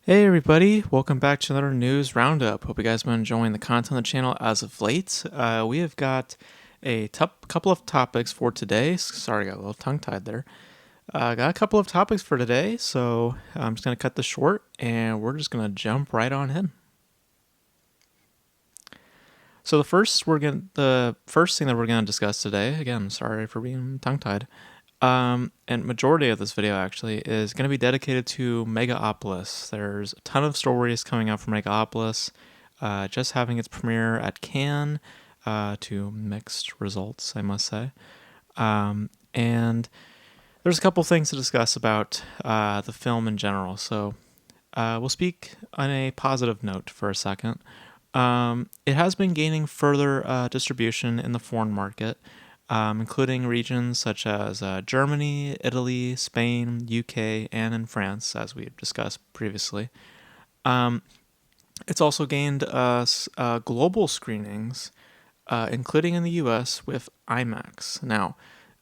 Hey everybody, welcome back to another news roundup. Hope you guys been enjoying the content on the channel as of late. We have got a couple of topics for today. Sorry, I got a little tongue-tied there. Got a couple of topics for today, so I'm just going to cut this short and we're just going to jump right on in. So the first thing that we're going to discuss today, again, sorry for being tongue-tied, and majority of this video actually is going to be dedicated to Megalopolis. There's a ton of stories coming out from Megalopolis, just having its premiere at Cannes, to mixed results, I must say. And there's a couple things to discuss about the film in general. So we'll speak on a positive note for a second. It has been gaining further distribution in the foreign market, including regions such as Germany, Italy, Spain, UK, and in France, as we discussed previously. It's also gained global screenings, including in the US with IMAX. Now,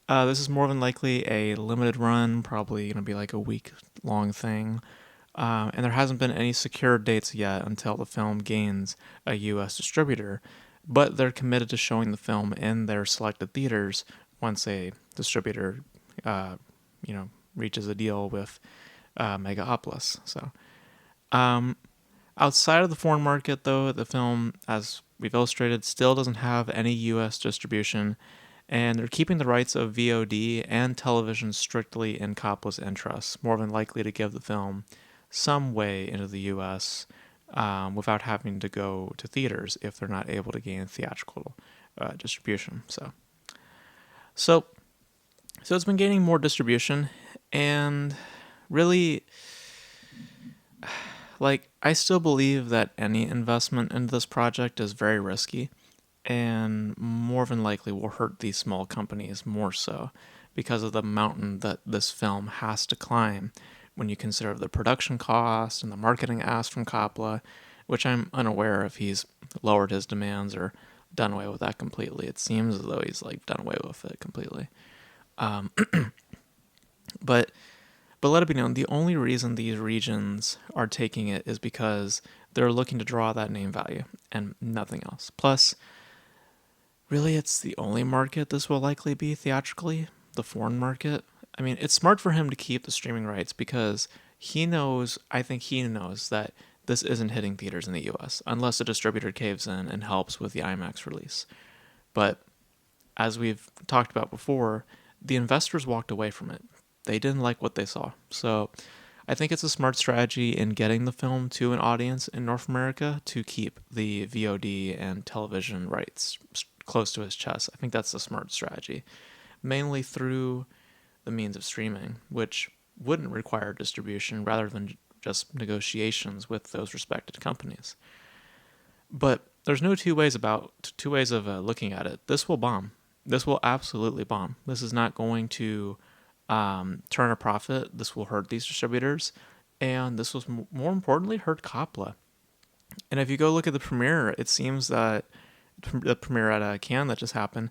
this is more than likely a limited run, probably going to be like a week long thing. And there hasn't been any secured dates yet until the film gains a US distributor, but they're committed to showing the film in their selected theaters once a distributor, uh, reaches a deal with Megalopolis. So, outside of the foreign market, though, the film, as we've illustrated, still doesn't have any US distribution, and they're keeping the rights of VOD and television strictly in Coppola's interests, more than likely to give the film some way into the US without having to go to theaters if they're not able to gain theatrical distribution. So, so it's been gaining more distribution, and really, like, I still believe that any investment into this project is very risky and more than likely will hurt these small companies more so because of the mountain that this film has to climb when you consider the production cost and the marketing ask from Coppola, which I'm unaware if he's lowered his demands or done away with that completely. It seems as though he's like done away with it completely. But let it be known, the only reason these regions are taking it is because they're looking to draw that name value and nothing else. Plus, really, it's the only market this will likely be theatrically, the foreign market. I mean, it's smart for him to keep the streaming rights because I think he knows that this isn't hitting theaters in the US unless a distributor caves in and helps with the IMAX release. But as we've talked about before, the investors walked away from it. They didn't like what they saw. So I think it's a smart strategy in getting the film to an audience in North America to keep the VOD and television rights close to his chest. I think that's a smart strategy, mainly through the means of streaming, which wouldn't require distribution rather than just negotiations with those respected companies. But there's no two ways of looking at it. This will bomb. This will absolutely bomb. This is not going to turn a profit. This will hurt these distributors, and this will more importantly hurt Coppola. And if you go look at the premiere, it seems that the premiere at Cannes that just happened,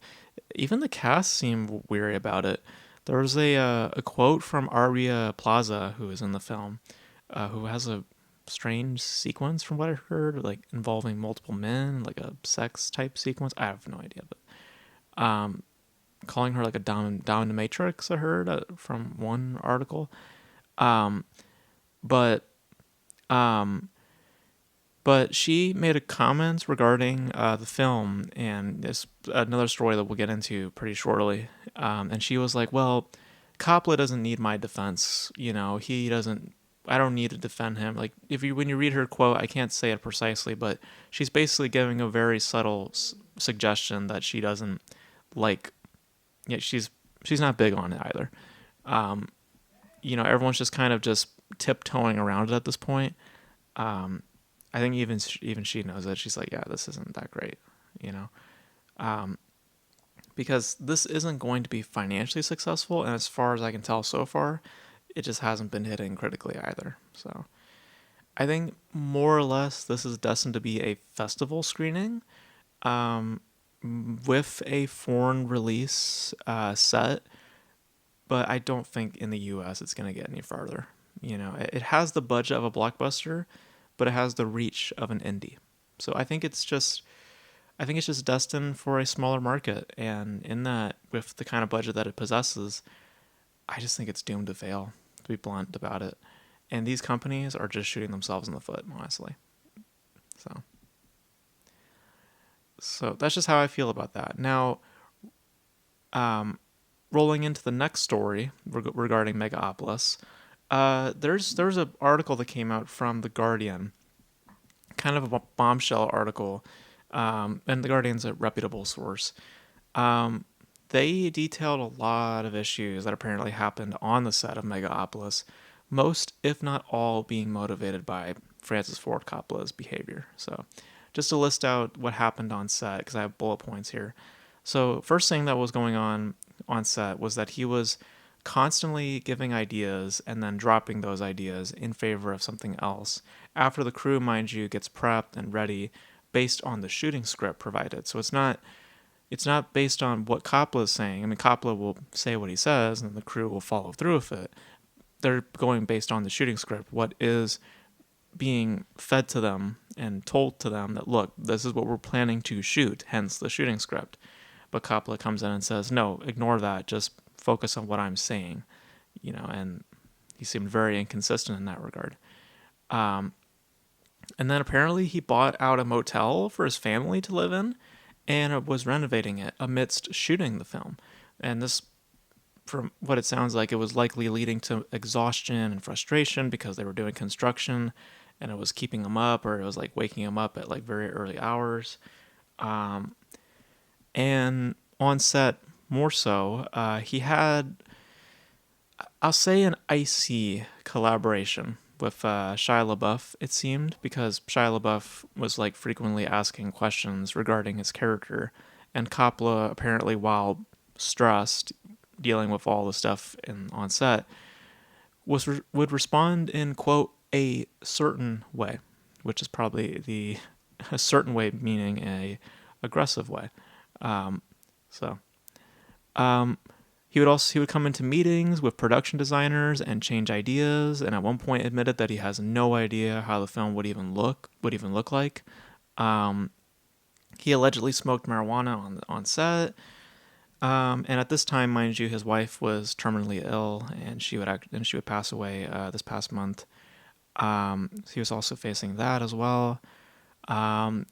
even the cast seemed weary about it. There was a quote from Aria Plaza, who is in the film, who has a strange sequence from what I heard, like involving multiple men, like a sex type sequence. I have no idea, but calling her like a dominatrix, I heard from one article. Um, but um, but she made a comment regarding the film, and this another story that we'll get into pretty shortly. And she was like, "Well, Coppola doesn't need my defense. You know, he doesn't. I don't need to defend him. Like, when you read her quote, I can't say it precisely, but she's basically giving a very subtle suggestion that she doesn't like. Yeah, she's not big on it either. Um, everyone's just kind of just tiptoeing around it at this point. Um, I think even she knows that she's like, yeah, this isn't that great, you know, um, because this isn't going to be financially successful, and as far as I can tell so far, it just hasn't been hitting critically either. So I think more or less this is destined to be a festival screening, um, with a foreign release set, but I don't think in the U.S. it's going to get any farther. It has the budget of a blockbuster, but it has the reach of an indie. So I think it's just destined for a smaller market, and in that, with the kind of budget that it possesses, I just think it's doomed to fail. To be blunt about it, and these companies are just shooting themselves in the foot, honestly. So, so that's just how I feel about that. Now, um, rolling into the next story regarding Megalopolis, there's an article that came out from the Guardian, kind of a bombshell article, and the Guardian's a reputable source. Um, they detailed a lot of issues that apparently happened on the set of Megalopolis, most, if not all, being motivated by Francis Ford Coppola's behavior. So, just to list out what happened on set, because I have bullet points here. So, first thing that was going on set was that he was constantly giving ideas and then dropping those ideas in favor of something else after the crew, mind you, gets prepped and ready based on the shooting script provided. So it's not based on what Coppola is saying. I mean, Coppola will say what he says, and the crew will follow through with it. They're going based on the shooting script, what is being fed to them and told to them that, look, this is what we're planning to shoot, hence the shooting script. But Coppola comes in and says, no, ignore that, just focus on what I'm saying, and he seemed very inconsistent in that regard. Um, and then apparently he bought out a motel for his family to live in and was renovating it amidst shooting the film. And this, from what it sounds like, it was likely leading to exhaustion and frustration because they were doing construction and it was keeping them up, or it was like waking them up at like very early hours. Um, and on set, more so, he had, I'll say, an icy collaboration with Shia LaBeouf, it seemed, because Shia LaBeouf was like frequently asking questions regarding his character, and Coppola, apparently while stressed, dealing with all the stuff on set, would respond in, quote, a certain way, which is probably a certain way meaning a aggressive way. Um, so um, he would come into meetings with production designers and change ideas, and at one point admitted that he has no idea how the film would even look like. Um, he allegedly smoked marijuana on set, and at this time, mind you, his wife was terminally ill, and she would pass away this past month. So he was also facing that as well.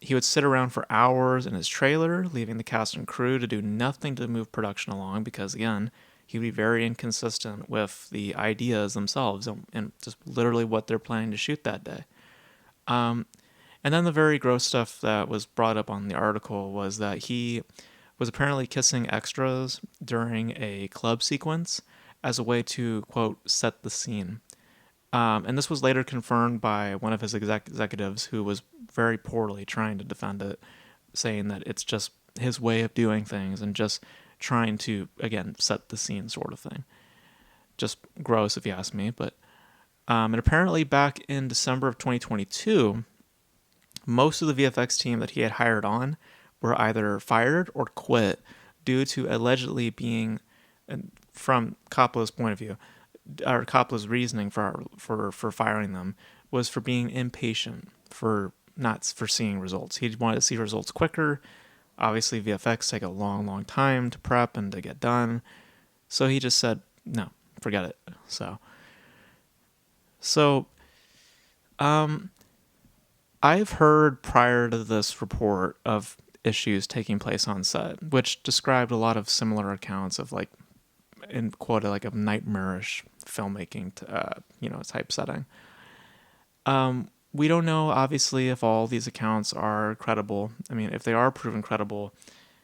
He would sit around for hours in his trailer, leaving the cast and crew to do nothing to move production along because, again, he would be very inconsistent with the ideas themselves and just literally what they're planning to shoot that day. Um, and then the very gross stuff that was brought up on the article was that he was apparently kissing extras during a club sequence as a way to, quote, set the scene. And this was later confirmed by one of his executives who was very poorly trying to defend it, saying that it's just his way of doing things and just trying to, again, set the scene sort of thing. Just gross if you ask me. But and apparently back in December of 2022, most of the VFX team that he had hired on were either fired or quit due to allegedly being, from Coppola's point of view, or Coppola's reasoning for firing them was for being impatient, for not for seeing results. He wanted to see results quicker. Obviously, VFX take a long, long time to prep and to get done. So he just said, no, forget it. So, um, I've heard prior to this report of issues taking place on set, which described a lot of similar accounts of like, in quote, like a nightmarish filmmaking, type setting. We don't know, obviously, if all these accounts are credible. I mean, if they are proven credible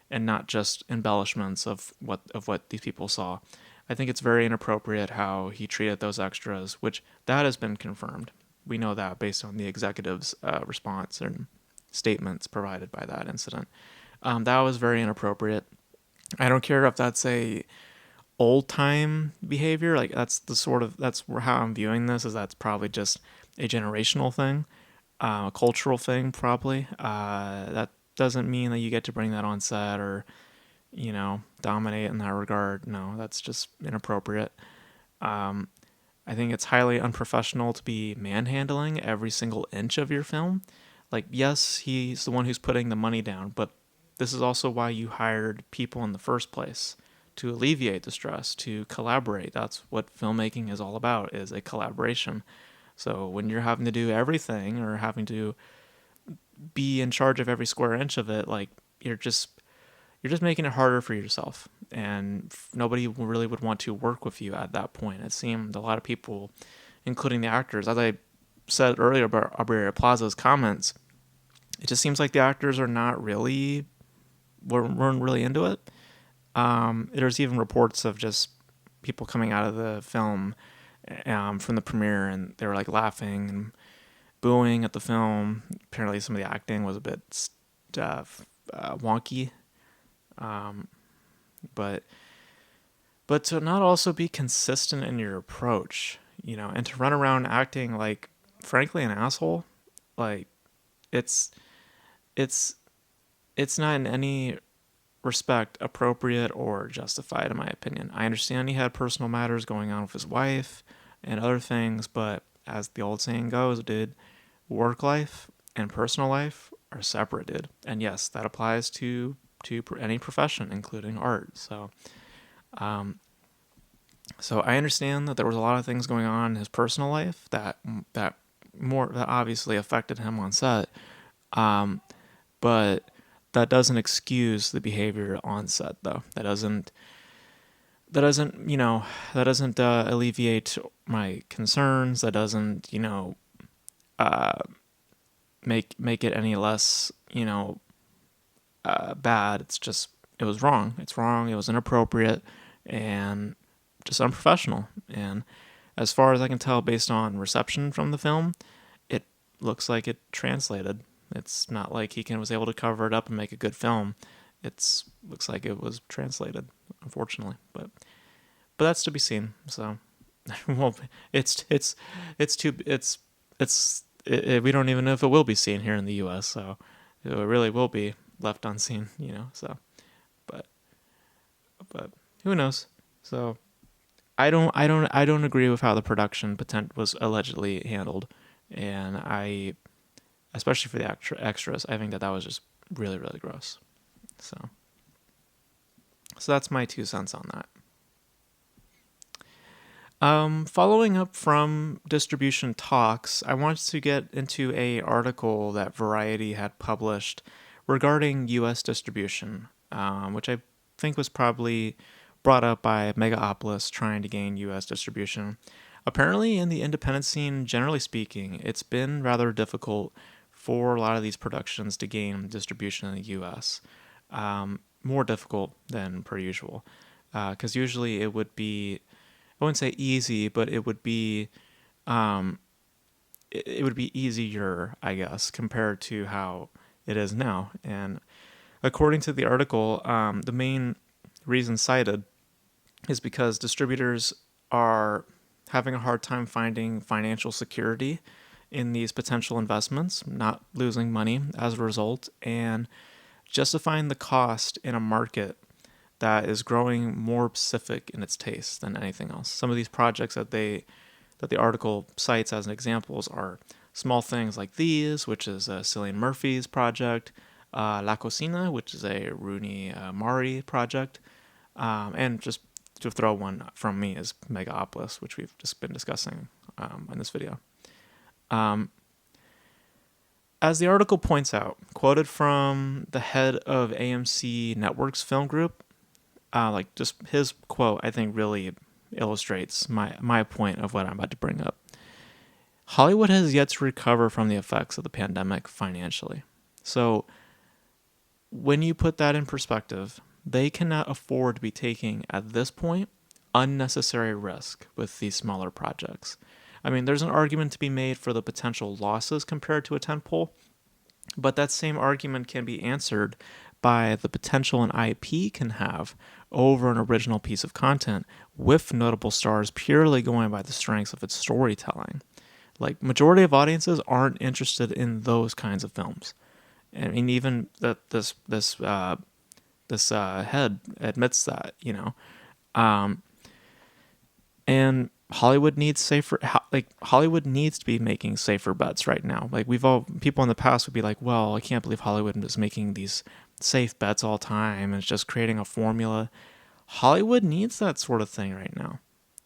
and not just embellishments of what these people saw, I think it's very inappropriate how he treated those extras, which that has been confirmed. We know that based on the executive's response and statements provided by that incident. That was very inappropriate. I don't care if that's a old time behavior. Like that's how I'm viewing this. Is that's probably just a generational thing, a cultural thing, probably. That doesn't mean that you get to bring that on set or dominate in that regard. No, that's just inappropriate. I think it's highly unprofessional to be manhandling every single inch of your film. Like, yes, he's the one who's putting the money down, but this is also why you hired people in the first place, to alleviate the stress, to collaborate. That's what filmmaking is all about, is a collaboration. So when you're having to do everything or having to be in charge of every square inch of it, like you're just making it harder for yourself, and nobody really would want to work with you at that point. It seemed a lot of people, including the actors, as I said earlier about Aubrey Plaza's comments, it just seems like the actors are not really weren't really into it. There's even reports of just people coming out of the film from the premiere, and they were like laughing and booing at the film. Apparently, some of the acting was a bit wonky, but to not also be consistent in your approach, and to run around acting like, frankly, an asshole, like it's it's it's not in any respect appropriate or justified, in my opinion. I understand he had personal matters going on with his wife and other things, but as the old saying goes, dude, work life and personal life are separate, dude. And yes, that applies to any profession, including art. Um, so I understand that there was a lot of things going on in his personal life that obviously affected him on set. Um, but that doesn't excuse the behavior on set, though. That doesn't alleviate my concerns. That doesn't uh, make it any less bad. It's just, it was wrong. It's wrong. It was inappropriate and just unprofessional. And as far as I can tell, based on reception from the film, it looks like it translated. It's not like he was able to cover it up and make a good film. Looks like it was translated, unfortunately. But that's to be seen. So, well, we don't even know if it will be seen here in the U.S. So it really will be left unseen, So, but who knows? So I don't agree with how the production was allegedly handled, and especially for the extras, I think that was just really, really gross. So that's my 2 cents on that. Following up from distribution talks, I wanted to get into a article that Variety had published regarding U.S. distribution, which I think was probably brought up by Megalopolis trying to gain U.S. distribution. Apparently, in the independent scene, generally speaking, it's been rather difficult for a lot of these productions to gain distribution in the U.S. More difficult than per usual, because usually it would be, I wouldn't say easy, but it would be easier, I guess, compared to how it is now. And according to the article, the main reason cited is because distributors are having a hard time finding financial security in these potential investments, not losing money as a result, and justifying the cost in a market that is growing more specific in its taste than anything else. Some of these projects that the article cites as examples are small things like these, which is Cillian Murphy's project, La Cocina, which is a Rooney Mari project, and just to throw one from me is Megalopolis, which we've just been discussing in this video. As the article points out, quoted from the head of AMC Networks Film Group, like just his quote, I think really illustrates my point of what I'm about to bring up. Hollywood has yet to recover from the effects of the pandemic financially. So when you put that in perspective, they cannot afford to be taking, at this point, unnecessary risk with these smaller projects. I mean, there's an argument to be made for the potential losses compared to a tentpole, but that same argument can be answered by the potential an IP can have over an original piece of content with notable stars purely going by the strengths of its storytelling. Like, majority of audiences aren't interested in those kinds of films. I mean, even this head admits that, and Hollywood needs Hollywood needs to be making safer bets right now. Like people in the past would be like, well, I can't believe Hollywood is making these safe bets all the time and it's just creating a formula. Hollywood needs that sort of thing right now.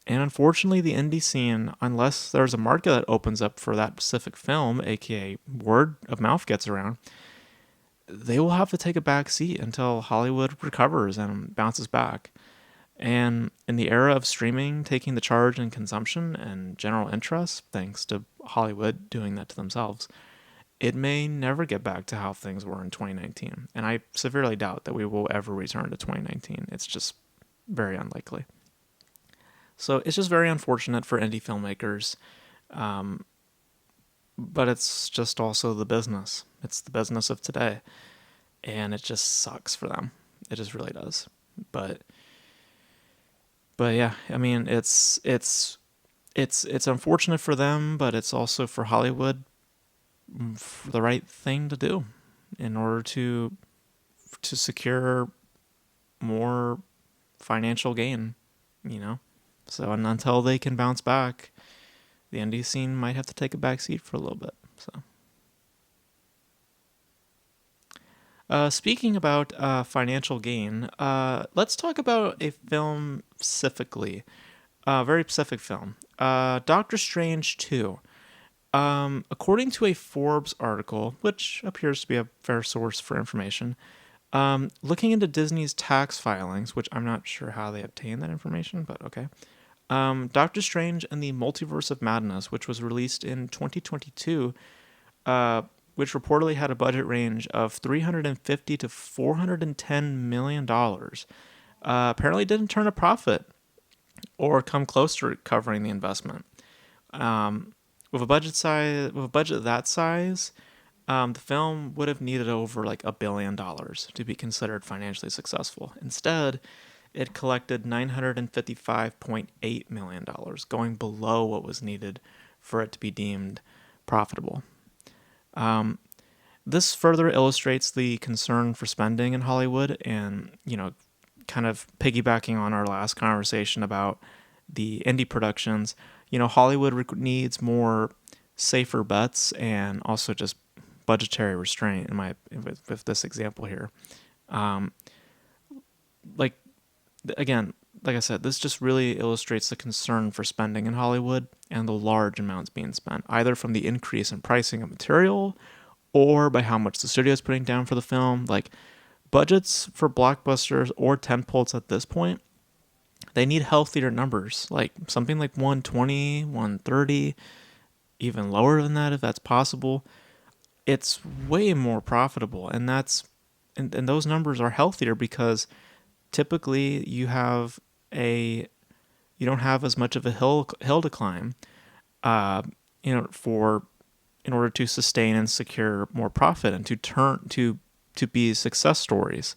And unfortunately, the indie scene, unless there's a market that opens up for that specific film, aka word of mouth gets around, they will have to take a back seat until Hollywood recovers and bounces back. And in the era of streaming taking the charge in consumption and general interest, thanks to Hollywood doing that to themselves, it may never get back to how things were in 2019. And I severely doubt that we will ever return to 2019. It's just very unlikely. So it's just very unfortunate for indie filmmakers. Um, but it's just also the business. It's the business of today. And it just sucks for them. It just really does. But yeah, I mean, it's unfortunate for them, but it's also for Hollywood the right thing to do in order to secure more financial gain, you know. So and until they can bounce back, the indie scene might have to take a back seat for a little bit. So, speaking about financial gain, let's talk about a film specifically, a very specific film, Doctor Strange 2. According to a Forbes article, which appears to be a fair source for information, looking into Disney's tax filings, which I'm not sure how they obtained that information, but okay. Doctor Strange and the Multiverse of Madness, which was released in 2022, which reportedly had a budget range of $350 to $410 million, apparently didn't turn a profit or come close to recovering the investment. With a budget that size, the film would have needed over like $1 billion to be considered financially successful. Instead, it collected $955.8 million, going below what was needed for it to be deemed profitable. This further illustrates the concern for spending in Hollywood, and kind of piggybacking on our last conversation about the indie productions. Hollywood needs more safer bets and also just budgetary restraint. With this example here, like I said, this just really illustrates the concern for spending in Hollywood and the large amounts being spent, either from the increase in pricing of material or by how much the studio is putting down for the film. Like, budgets for blockbusters or tentpoles at this point, they need healthier numbers, like something like 120, 130, even lower than that if that's possible. It's way more profitable, and those numbers are healthier because typically you don't have as much of a hill to climb, for in order to sustain and secure more profit and to be success stories.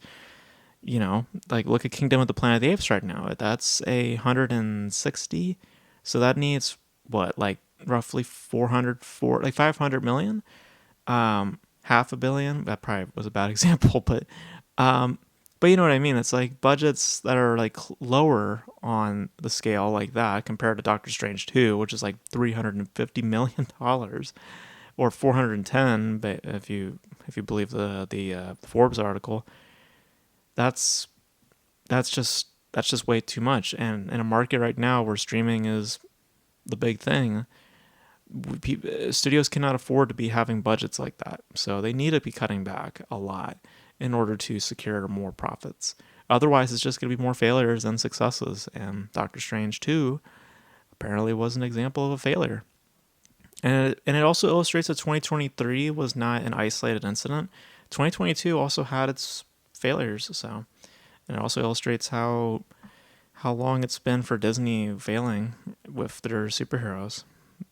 Like look at Kingdom of the Planet of the Apes right now. That's 160, so that needs what, like roughly 500 million, half a billion. That probably was a bad example, but you know what I mean. It's like budgets that are like lower on the scale like that compared to Doctor Strange 2, which is like $350 million or 410, if you believe the Forbes article. That's just way too much. And in a market right now where streaming is the big thing, studios cannot afford to be having budgets like that. So they need to be cutting back a lot in order to secure more profits. Otherwise, it's just going to be more failures than successes. And Doctor Strange 2 apparently was an example of a failure. And it also illustrates that 2023 was not an isolated incident. 2022 also had its failures. So, and it also illustrates how long it's been for Disney failing with their superheroes.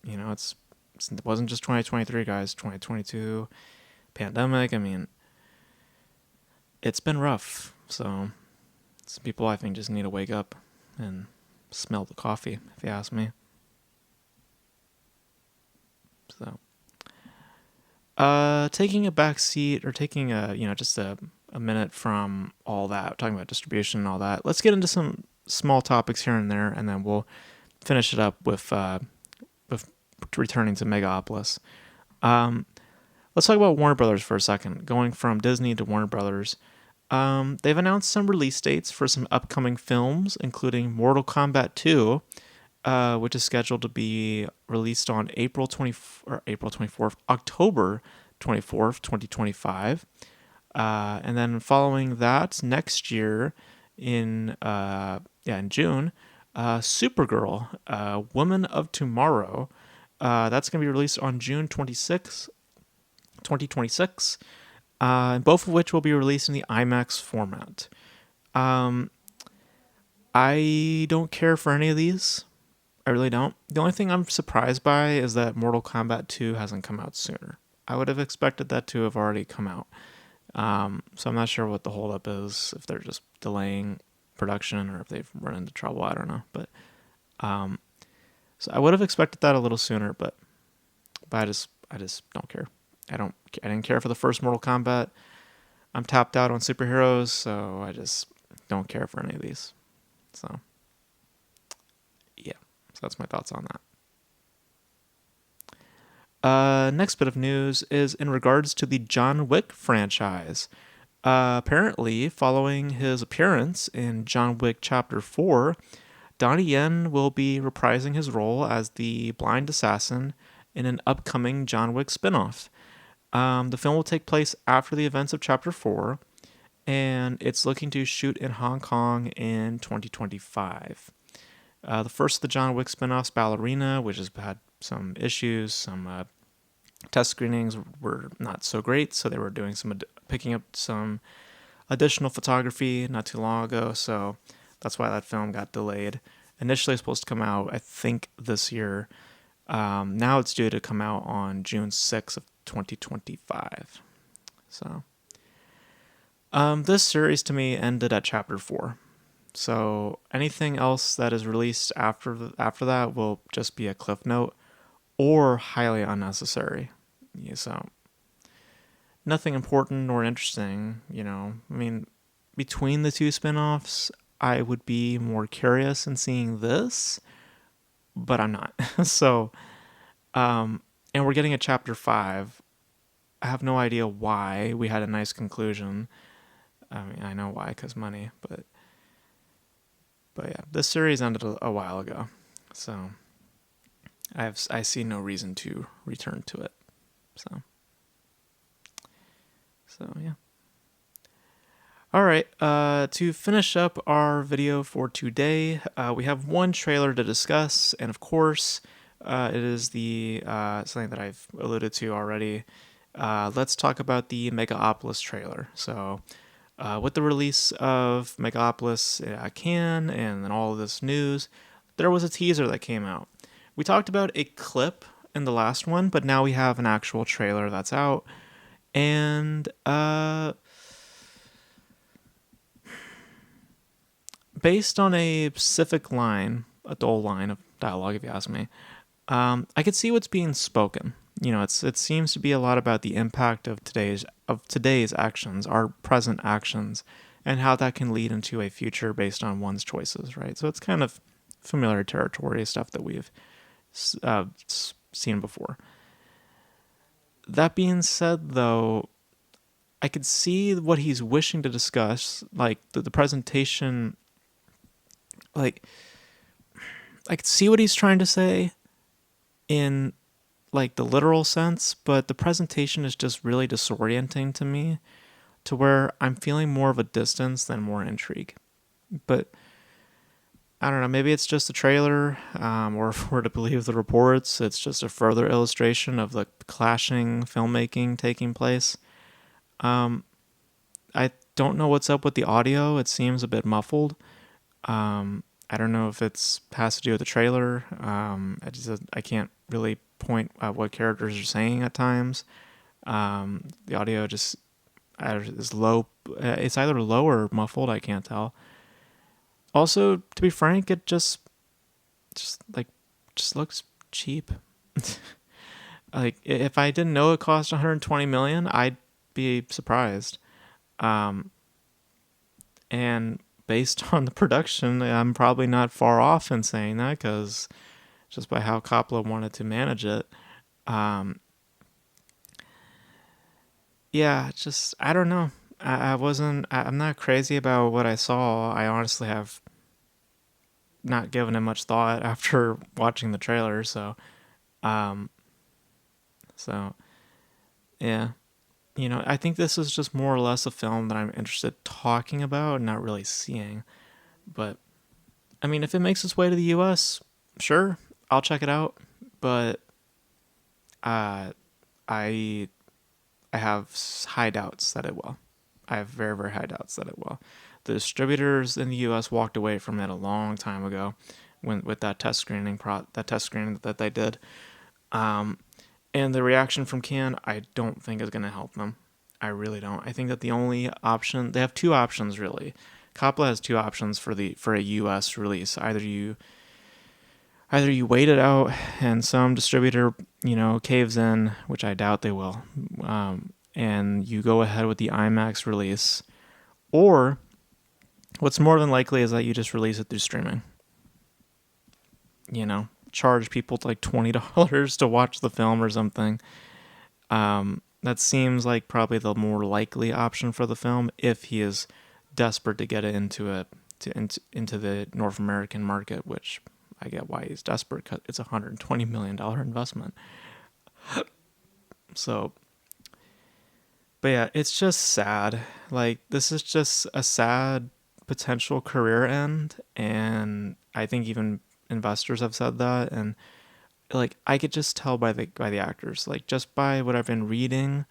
It wasn't just 2023, guys. 2022 pandemic. I mean, it's been rough. So some people, I think, just need to wake up and smell the coffee, if you ask me. So, taking a back seat or taking just a minute from all that, talking about distribution and all that, let's get into some small topics here and there, and then we'll finish it up with returning to Megalopolis. Um, let's talk about Warner Brothers for a second. Going from Disney to Warner Brothers, they've announced some release dates for some upcoming films, including Mortal Kombat 2, which is scheduled to be released on October 24th, 2025. And then following that, next year in June, Supergirl, Woman of Tomorrow. That's going to be released on June 26th, 2026. Both of which will be released in the IMAX format. I don't care for any of these. I really don't. The only thing I'm surprised by is that Mortal Kombat 2 hasn't come out sooner. I would have expected that to have already come out. So I'm not sure what the holdup is, if they're just delaying production or if they've run into trouble. I don't know. But so I would have expected that a little sooner, but I just don't care. I didn't care for the first Mortal Kombat. I'm tapped out on superheroes, so I just don't care for any of these. So yeah, so that's my thoughts on that. Next bit of news is in regards to the John Wick franchise. Apparently, following his appearance in John Wick Chapter 4, Donnie Yen will be reprising his role as the blind assassin in an upcoming John Wick spinoff. The film will take place after the events of Chapter 4, and it's looking to shoot in Hong Kong in 2025. The first of the John Wick spinoffs, Ballerina, which has had some issues, some test screenings were not so great, so they were doing picking up some additional photography not too long ago, so that's why that film got delayed. Initially, it's supposed to come out, I think, this year. Now it's due to come out on June 6th of 2025. So, this series to me ended at Chapter 4. So anything else that is released after that will just be a cliff note or highly unnecessary. Yeah, so nothing important or interesting, I mean, between the two spin-offs, I would be more curious in seeing this, but I'm not. So, and we're getting a Chapter 5. I have no idea why. We had a nice conclusion. I mean, I know why, because money, but yeah, this series ended a while ago, so I see no reason to return to it. So yeah. All right. To finish up our video for today, we have one trailer to discuss, and of course, it is the something that I've alluded to already. Let's talk about the Megalopolis trailer. So, with the release of Megalopolis at Cannes and then all of this news, there was a teaser that came out. We talked about a clip in the last one, but now we have an actual trailer that's out. And based on a specific line, a dull line of dialogue, if you ask me, I could see what's being spoken. It seems to be a lot about the impact of today's actions, our present actions, and how that can lead into a future based on one's choices, right? So it's kind of familiar territory, stuff that we've seen before. That being said, though, I could see what he's wishing to discuss, like the presentation. Like, I could see what he's trying to say in like the literal sense, but the presentation is just really disorienting to me, to where I'm feeling more of a distance than more intrigue. But I don't know, maybe it's just a trailer, or if we're to believe the reports, it's just a further illustration of the clashing filmmaking taking place. I don't know what's up with the audio. It seems a bit muffled. I don't know if it's has to do with the trailer. I can't really point at what characters are saying at times. The audio just is low. It's either low or muffled. I can't tell. Also, to be frank, it just looks cheap. Like, if I didn't know it cost 120 million, I'd be surprised. But based on the production, I'm probably not far off in saying that, because just by how Coppola wanted to manage it. Yeah, just, I don't know. I'm not crazy about what I saw. I honestly have not given it much thought after watching the trailer. Um, so yeah, I think this is just more or less a film that I'm interested talking about, not really seeing. But I mean, if it makes its way to the U.S., sure, I'll check it out. But uh, I I have high doubts that it will. I have very, very high doubts that it will. The distributors in the U.S. walked away from it a long time ago, when with that test screening that they did. Um, and the reaction from Cannes, I don't think is going to help them. I really don't. I think that the only option, they have two options really. Coppola has two options for a U.S. release. Either you wait it out and some distributor, caves in, which I doubt they will, and you go ahead with the IMAX release, or what's more than likely is that you just release it through streaming. Charge people like $20 to watch the film or something. That seems like probably the more likely option for the film if he is desperate to get it into the North American market, which I get why he's desperate, because it's a $120 million investment. So, but yeah, it's just sad. Like, this is just a sad potential career end, and I think even investors have said that. And like, I could just tell by the actors, like, just by what I've been reading,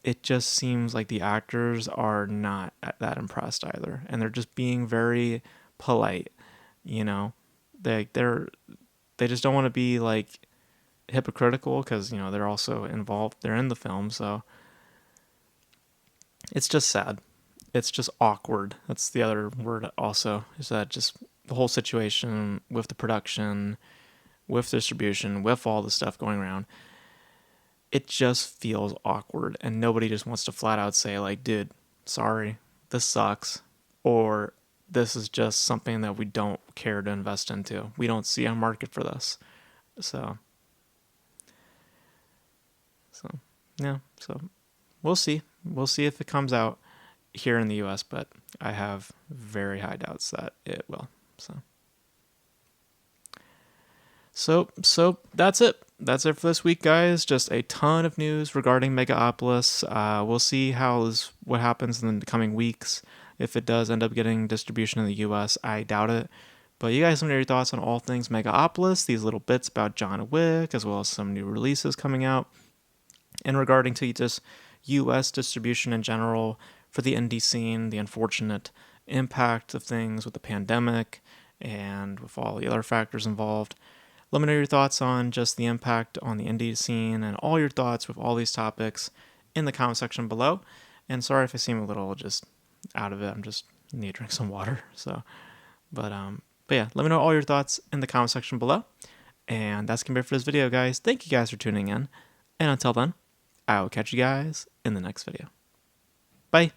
it just seems like the actors are not that impressed either, and they're just being very polite. You know, they just don't want to be like hypocritical, because they're also involved. They're in the film, so it's just sad. It's just awkward. That's the other word also, is that just the whole situation with the production, with distribution, with all the stuff going around, it just feels awkward, and nobody just wants to flat out say like, dude, sorry, this sucks, or this is just something that we don't care to invest into. We don't see a market for this. So yeah, so we'll see. We'll see if it comes out here in the US, but I have very high doubts that it will. So that's it. That's it for this week, guys. Just a ton of news regarding Megalopolis. We'll see what happens in the coming weeks. If it does end up getting distribution in the US, I doubt it. But you guys, let me know your thoughts on all things Megalopolis, these little bits about John Wick, as well as some new releases coming out, and regarding to just US distribution in general for the indie scene, the unfortunate impact of things with the pandemic and with all the other factors involved. Let me know your thoughts on just the impact on the indie scene and all your thoughts with all these topics in the comment section below. And sorry if I seem a little just out of it. I'm just need to drink some water. But yeah, let me know all your thoughts in the comment section below. And that's gonna be it for this video, guys. Thank you guys for tuning in. And until then, I will catch you guys in the next video. Bye.